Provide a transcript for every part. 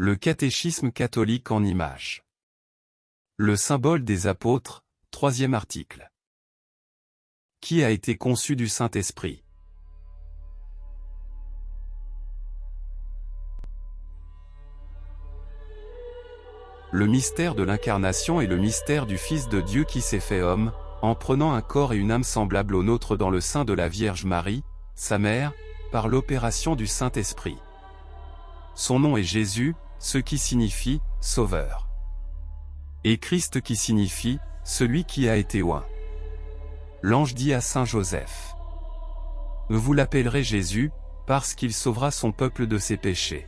Le catéchisme catholique en images. Le symbole des apôtres, 3e article. Qui a été conçu du Saint-Esprit? Le mystère de l'incarnation est le mystère du Fils de Dieu qui s'est fait homme, en prenant un corps et une âme semblables au nôtre dans le sein de la Vierge Marie, sa mère, par l'opération du Saint-Esprit. Son nom est Jésus, ce qui signifie « Sauveur ». Et Christ qui signifie « Celui qui a été oint ». L'ange dit à Saint Joseph: « Vous l'appellerez Jésus, parce qu'il sauvera son peuple de ses péchés. »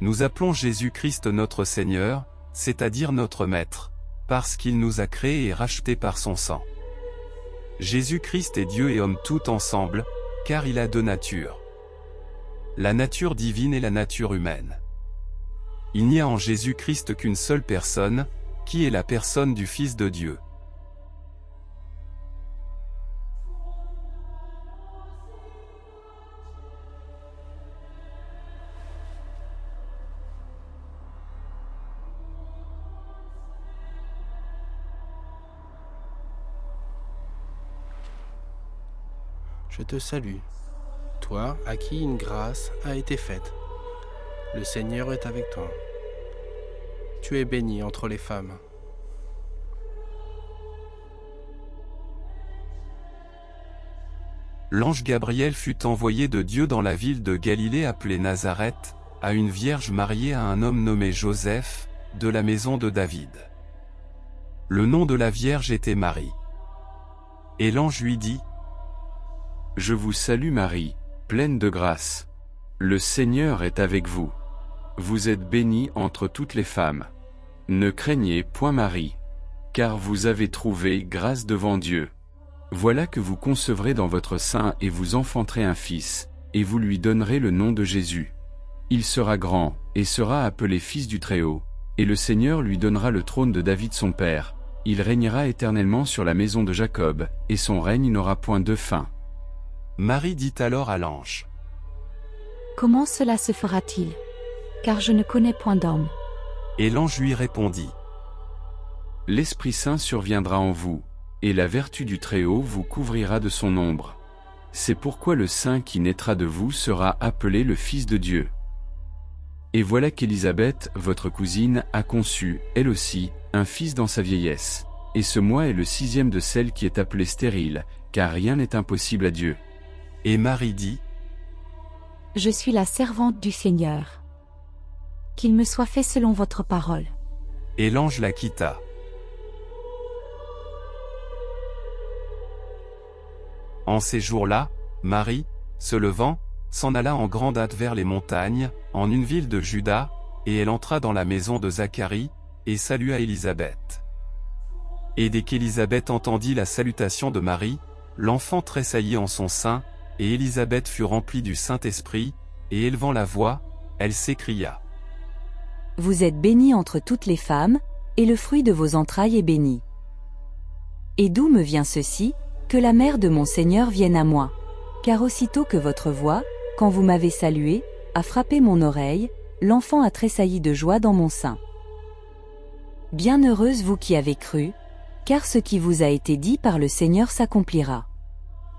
Nous appelons Jésus-Christ notre Seigneur, c'est-à-dire notre Maître, parce qu'il nous a créés et rachetés par son sang. Jésus-Christ est Dieu et homme tout ensemble, car il a deux natures. La nature divine et la nature humaine. Il n'y a en Jésus-Christ qu'une seule personne, qui est la personne du Fils de Dieu. Je te salue, toi à qui une grâce a été faite. Le Seigneur est avec toi. Tu es bénie entre les femmes. L'ange Gabriel fut envoyé de Dieu dans la ville de Galilée appelée Nazareth, à une vierge mariée à un homme nommé Joseph, de la maison de David. Le nom de la vierge était Marie. Et l'ange lui dit: « Je vous salue Marie, pleine de grâce. Le Seigneur est avec vous. Vous êtes bénie entre toutes les femmes. Ne craignez point Marie, car vous avez trouvé grâce devant Dieu. Voilà que vous concevrez dans votre sein et vous enfanterez un fils, et vous lui donnerez le nom de Jésus. Il sera grand, et sera appelé Fils du Très-Haut, et le Seigneur lui donnera le trône de David son père. Il régnera éternellement sur la maison de Jacob, et son règne n'aura point de fin. » Marie dit alors à l'ange: « Comment cela se fera-t-il? Car je ne connais point d'homme. » Et l'ange lui répondit: « L'Esprit Saint surviendra en vous, et la vertu du Très-Haut vous couvrira de son ombre. C'est pourquoi le Saint qui naîtra de vous sera appelé le Fils de Dieu. Et voilà qu'Élisabeth, votre cousine, a conçu, elle aussi, un fils dans sa vieillesse. Et ce mois est le 6e de celle qui est appelée stérile, car rien n'est impossible à Dieu. » Et Marie dit: « Je suis la servante du Seigneur. Qu'il me soit fait selon votre parole. » Et l'ange la quitta. En ces jours-là, Marie, se levant, s'en alla en grande hâte vers les montagnes, en une ville de Juda, et elle entra dans la maison de Zacharie, et salua Élisabeth. Et dès qu'Élisabeth entendit la salutation de Marie, l'enfant tressaillit en son sein, et Élisabeth fut remplie du Saint-Esprit, et élevant la voix, elle s'écria: « Vous êtes bénie entre toutes les femmes, et le fruit de vos entrailles est béni. Et d'où me vient ceci, que la mère de mon Seigneur vienne à moi? Car aussitôt que votre voix, quand vous m'avez salué, a frappé mon oreille, l'enfant a tressailli de joie dans mon sein. Bienheureuse vous qui avez cru, car ce qui vous a été dit par le Seigneur s'accomplira. »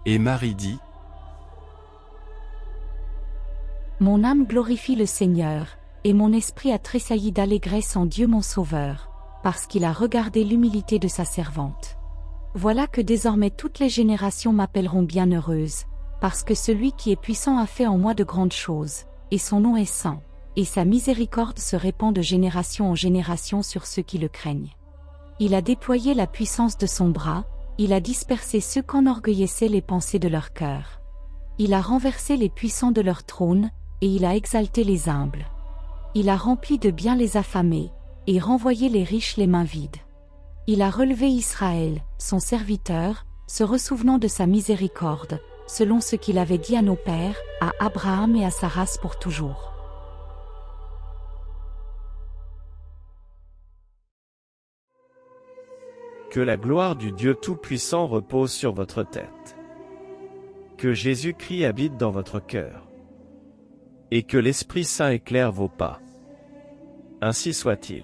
Et Marie dit: « Mon âme glorifie le Seigneur, et mon esprit a tressailli d'allégresse en Dieu mon Sauveur, parce qu'il a regardé l'humilité de sa servante. Voilà que désormais toutes les générations m'appelleront bienheureuse, parce que celui qui est puissant a fait en moi de grandes choses, et son nom est saint, et sa miséricorde se répand de génération en génération sur ceux qui le craignent. Il a déployé la puissance de son bras, il a dispersé ceux qu'enorgueillissaient les pensées de leur cœur. Il a renversé les puissants de leur trône, et il a exalté les humbles. Il a rempli de bien les affamés, et renvoyé les riches les mains vides. Il a relevé Israël, son serviteur, se ressouvenant de sa miséricorde, selon ce qu'il avait dit à nos pères, à Abraham et à sa race pour toujours. » Que la gloire du Dieu Tout-Puissant repose sur votre tête. Que Jésus-Christ habite dans votre cœur. Et que l'Esprit Saint éclaire vos pas. Ainsi soit-il.